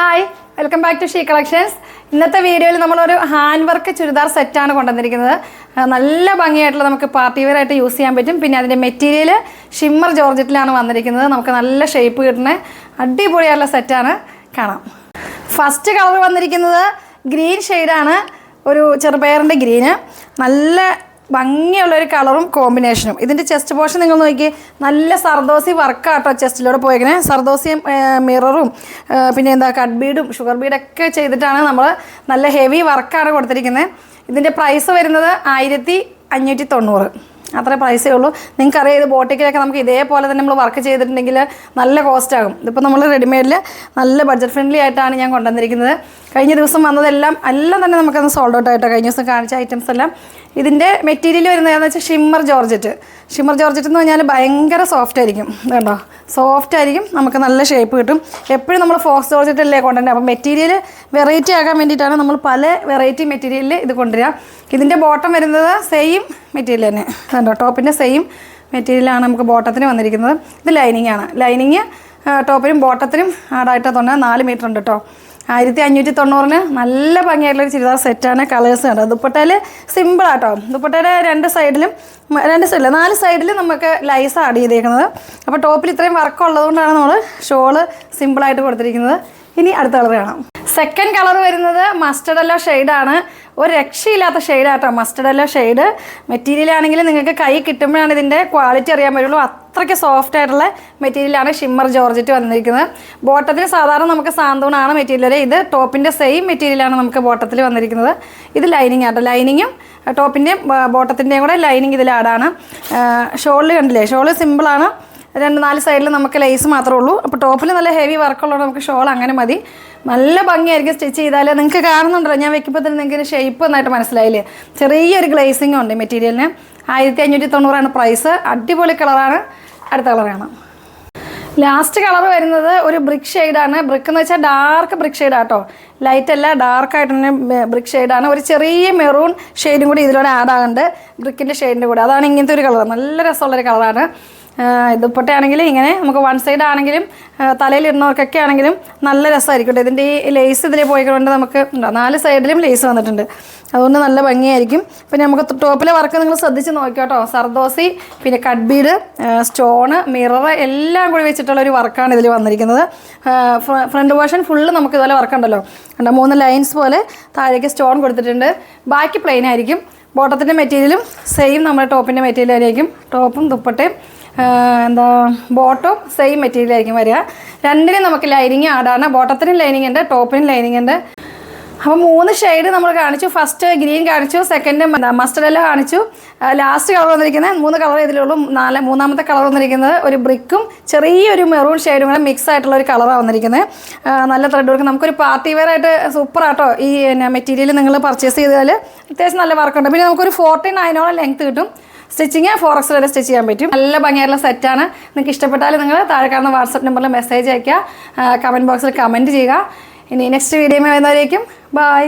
Hi welcome back to she collections. ഇന്നത്തെ വീഡിയോയിൽ നമ്മളൊരു ഹാൻഡ് വർക്ക് ചുരിദാർ സെറ്റാണ് കൊണ്ടുവന്നിരിക്കുന്നത്. നല്ല ഭംഗിയായിട്ടുള്ള നമുക്ക് പാർട്ടി വെയർ ആയിട്ട് യൂസ് ചെയ്യാൻ പറ്റും. പിന്നെ അതിൻ്റെ മെറ്റീരിയൽ ഷിമ്മർ ജോർജറ്റിലാണ് വന്നിരിക്കുന്നത്. നമുക്ക് നല്ല ഷേപ്പ് കിട്ടുന്ന അടിപൊളിയായിട്ടുള്ള സെറ്റാണ്. കാണാം. ഫസ്റ്റ് കളർ വന്നിരിക്കുന്നത് ഗ്രീൻ ഷെയ്ഡാണ്. ഒരു ചെറുപയറിൻ്റെ ഗ്രീന്. നല്ല ഭംഗിയുള്ളൊരു കളറും കോമ്പിനേഷനും. ഇതിൻ്റെ ചെസ്റ്റ് പോർഷൻ നിങ്ങൾ നോക്കി, നല്ല സർദോസി വർക്കാട്ടോ ചെസ്റ്റിലൂടെ പോയിരിക്കുന്നത്. സർദോസിയും മിററും പിന്നെ കട്ട് ബീഡും ഷുഗർ ബീഡൊക്കെ ചെയ്തിട്ടാണ് നമ്മൾ നല്ല ഹെവി വർക്കാണ് കൊടുത്തിരിക്കുന്നത്. ഇതിൻ്റെ പ്രൈസ് വരുന്നത് 1590. അത്ര പ്രൈസേ ഉള്ളൂ. നിങ്ങൾക്കറിയാം, ഇത് ബോട്ടിക്കിലൊക്കെ നമുക്ക് ഇതേപോലെ തന്നെ നമ്മൾ വർക്ക് ചെയ്തിട്ടുണ്ടെങ്കിൽ നല്ല കോസ്റ്റ് ആകും. ഇതിപ്പോൾ നമ്മൾ റെഡിമെയ്ഡിൽ നല്ല ബഡ്ജറ്റ് ഫ്രണ്ട്ലി ആയിട്ടാണ് ഞാൻ കൊണ്ടുവന്നിരിക്കുന്നത്. കഴിഞ്ഞ ദിവസം വന്നതെല്ലാം തന്നെ നമുക്കന്ന് സോൾഡ് ഔട്ട് ആയിട്ടോ. കഴിഞ്ഞ ദിവസം കാണിച്ച ഐറ്റംസ് എല്ലാം. ഇതിൻ്റെ മെറ്റീരിയൽ വരുന്നത് ഏതാണെന്ന് വെച്ചാൽ ഷിമ്മർ ജോർജറ്റ്. ഷിമ്മർ ജോർജറ്റ് എന്ന് പറഞ്ഞാൽ ഭയങ്കര സോഫ്റ്റ് ആയിരിക്കും. കണ്ടോ, സോഫ്റ്റ് ആയിരിക്കും. നമുക്ക് നല്ല ഷേപ്പ് കിട്ടും. എപ്പോഴും നമ്മൾ ഫോക്സ് ജോർജറ്റ് അല്ലേ കൊണ്ടുവരുന്നത്. അപ്പോൾ മെറ്റീരിയൽ വെറൈറ്റി ആകാൻ വേണ്ടിയിട്ടാണ് നമ്മൾ പല വെറൈറ്റി മെറ്റീരിയലിൽ ഇത് കൊണ്ടുവരിക. ഇതിൻ്റെ ബോട്ടം വരുന്നത് സെയിം മെറ്റീരിയൽ തന്നെ. കണ്ടോ, ടോപ്പിൻ്റെ സെയിം മെറ്റീരിയലാണ് നമുക്ക് ബോട്ടത്തിന് വന്നിരിക്കുന്നത്. ഇത് ലൈനിങ് ആണ്. ലൈനിങ് ടോപ്പിനും ബോട്ടത്തിനും ആഡായിട്ട് തന്നെ 4 മീറ്റർ ഉണ്ട് കേട്ടോ. 1590 നല്ല ഭംഗിയായിട്ടുള്ളൊരു ചുരിദാർ സെറ്റാണ്. കളേഴ്സ് കണ്ടോ. ദുപ്പട്ടയിൽ സിമ്പിളാട്ടോ. ദുപ്പട്ടയുടെ 4 സൈഡിലും 4 സൈഡിലും നമുക്ക് ലൈസ് ആഡ് ചെയ്തേക്കുന്നത്. അപ്പോൾ ടോപ്പിൽ ഇത്രയും വർക്ക് ഉള്ളതുകൊണ്ടാണ് നമ്മൾ ഷോള് സിമ്പിളായിട്ട് കൊടുത്തിരിക്കുന്നത്. ഇനി അടുത്ത കളർ കാണാം. സെക്കൻഡ് കളർ വരുന്നത് മസ്റ്റർഡ് യെല്ലോ ഷെയ്ഡാണ്. ഒരു രക്ഷയില്ലാത്ത ഷെയ്ഡാട്ടോ മസ്റ്റർഡ് യെല്ലോ ഷെയ്ഡ്. മെറ്റീരിയൽ ആണെങ്കിൽ നിങ്ങൾക്ക് കൈ കിട്ടുമ്പോഴാണ് ഇതിൻ്റെ ക്വാളിറ്റി അറിയാൻ പറ്റുള്ളൂ. അത്രയ്ക്ക് സോഫ്റ്റ് ആയിട്ടുള്ള മെറ്റീരിയലാണ് ഷിമ്മർ ജോർജറ്റ് വന്നിരിക്കുന്നത്. ബോട്ടത്തിൽ സാധാരണ നമുക്ക് സാന്തൂണാണ് മെറ്റീരിയൽ. ഇത് ടോപ്പിൻ്റെ സെയിം മെറ്റീരിയലാണ് നമുക്ക് ബോട്ടത്തിൽ വന്നിരിക്കുന്നത്. ഇത് ലൈനിങ് ആട്ടോ. ലൈനിങ്ങും ടോപ്പിൻ്റെയും ബോട്ടത്തിൻ്റെയും കൂടെ ലൈനിങ് ഇതിൽ ആഡാണ്. ഷോളിൽ കണ്ടില്ലേ, ഷോള് സിമ്പിളാണ്. 2-4 സൈഡിൽ നമുക്ക് ലേസ് മാത്രമേ ഉള്ളൂ. അപ്പോൾ ടോപ്പിൽ നല്ല ഹെവി വർക്കുള്ളതുകൊണ്ട് നമുക്ക് ഷോൾ അങ്ങനെ മതി. നല്ല ഭംഗിയായിരിക്കും സ്റ്റിച്ച് ചെയ്താൽ. നിങ്ങൾക്ക് കാണുന്നുണ്ടല്ലോ, ഞാൻ വെക്കുമ്പോൾ തന്നെ നിങ്ങൾക്ക് ഷേപ്പ് നന്നായിട്ട് മനസ്സിലായില്ലേ. ചെറിയൊരു ഗ്ലേസിങ്ങും ഉണ്ട് മെറ്റീരിയലിന്. 1590 പ്രൈസ്. അടിപൊളി കളറാണ്. അടുത്ത കളർ കാണാം. ലാസ്റ്റ് കളർ വരുന്നത് ഒരു ബ്രിക്ക് ഷെയ്ഡാണ്. ബ്രിക്ക് എന്ന് വെച്ചാൽ ഡാർക്ക് ബ്രിക്ക് ഷെയ്ഡാട്ടോ. ലൈറ്റ് അല്ല, ഡാർക്കായിട്ട് തന്നെ ബ്രിക്ക് ഷെയ്ഡാണ്. ഒരു ചെറിയ മെറൂൺ ഷെയ്ഡും കൂടി ഇതിലൂടെ ആഡ് ആകുന്നുണ്ട് ബ്രിക്കിൻ്റെ ഷെയ്ഡിൻ്റെ കൂടെ. അതാണ് ഇങ്ങനത്തെ ഒരു കളർ. നല്ല രസമുള്ളൊരു കളറാണ്. ദുപ്പട്ടയാണെങ്കിലും ഇങ്ങനെ നമുക്ക് വൺ സൈഡ് ആണെങ്കിലും തലയിലിടുന്നവർക്കൊക്കെ ആണെങ്കിലും നല്ല രസമായിരിക്കും. ഇതിൻ്റെ ഈ ലേസ് ഇതിൽ പോയിക്കൊണ്ട് നമുക്ക് 4 സൈഡിലും ലേസ് വന്നിട്ടുണ്ട്. അതുകൊണ്ട് നല്ല ഭംഗിയായിരിക്കും. പിന്നെ നമുക്ക് ടോപ്പിലെ വർക്ക് നിങ്ങൾ ശ്രദ്ധിച്ച് നോക്കിയോട്ടോ. സർദോസി, പിന്നെ കട്ട് ബീഡ്, സ്റ്റോണ്, മിറർ എല്ലാം കൂടി വെച്ചിട്ടുള്ള ഒരു വർക്കാണ് ഇതിൽ വന്നിരിക്കുന്നത്. ഫ്രണ്ട് പോർഷൻ ഫുള്ള് നമുക്ക് ഇതുപോലെ വർക്കുണ്ടല്ലോ. 3 ലൈൻസ് പോലെ താഴേക്ക് സ്റ്റോൺ കൊടുത്തിട്ടുണ്ട്. ബാക്കി പ്ലെയിൻ ആയിരിക്കും. ബോട്ടത്തിൻ്റെ മെറ്റീരിയലും സെയിം നമ്മുടെ ടോപ്പിൻ്റെ മെറ്റീരിയൽ ആയിരിക്കും. ടോപ്പും ദുപ്പട്ടയും ബോട്ടവും സെയിം മെറ്റീരിയൽ ആയിരിക്കും വരിക. രണ്ടിനും നമുക്ക് ലൈനിങ് ആഡാണ്. ബോട്ടത്തിനും ലൈനിങ് ഉണ്ട്, ടോപ്പിനും ലൈനിങ് ഉണ്ട്. അപ്പോൾ 3 ഷെയ്ഡ് നമ്മൾ കാണിച്ചു. ഫസ്റ്റ് ഗ്രീൻ കാണിച്ചു, സെക്കൻഡ് മസ്റ്റർഡ് യെല്ലോ കാണിച്ചു. ലാസ്റ്റ് കളർ വന്നിരിക്കുന്നത് 3 കളർ ഇതിലുള്ളൂ. മൂന്നാമത്തെ കളർ വന്നിരിക്കുന്നത് ഒരു ബ്രിക്കും ചെറിയൊരു മെറൂൺ ഷെയ്ഡും കൂടെ മിക്സ് ആയിട്ടുള്ള ഒരു കളറാണ് വന്നിരിക്കുന്നത്. നല്ല ത്രെഡ് വർക്ക്. നമുക്കൊരു പാർട്ടി വെയർ ആയിട്ട് സൂപ്പറാട്ടോ ഈ മെറ്റീരിയൽ നിങ്ങൾ പർച്ചേസ് ചെയ്താൽ. അത്യാവശ്യം നല്ല വർക്കുണ്ട്. പിന്നെ നമുക്കൊരു 49 ലെങ്ത് കിട്ടും. സ്റ്റിച്ചിങ് 4x വരെ സ്റ്റിച്ച് ചെയ്യാൻ പറ്റും. നല്ല ഭംഗിയായിട്ടുള്ള സെറ്റാണ്. നിങ്ങൾക്ക് ഇഷ്ടപ്പെട്ടാൽ നിങ്ങൾ താഴെ കാണുന്ന വാട്സപ്പ് നമ്പറിൽ മെസ്സേജ് അയയ്ക്കുക. കമൻറ്റ് ബോക്സിൽ കമൻറ്റ് ചെയ്യുക. ഇനി നെക്സ്റ്റ് വീഡിയോ വരുന്നവരേക്കും ബൈ.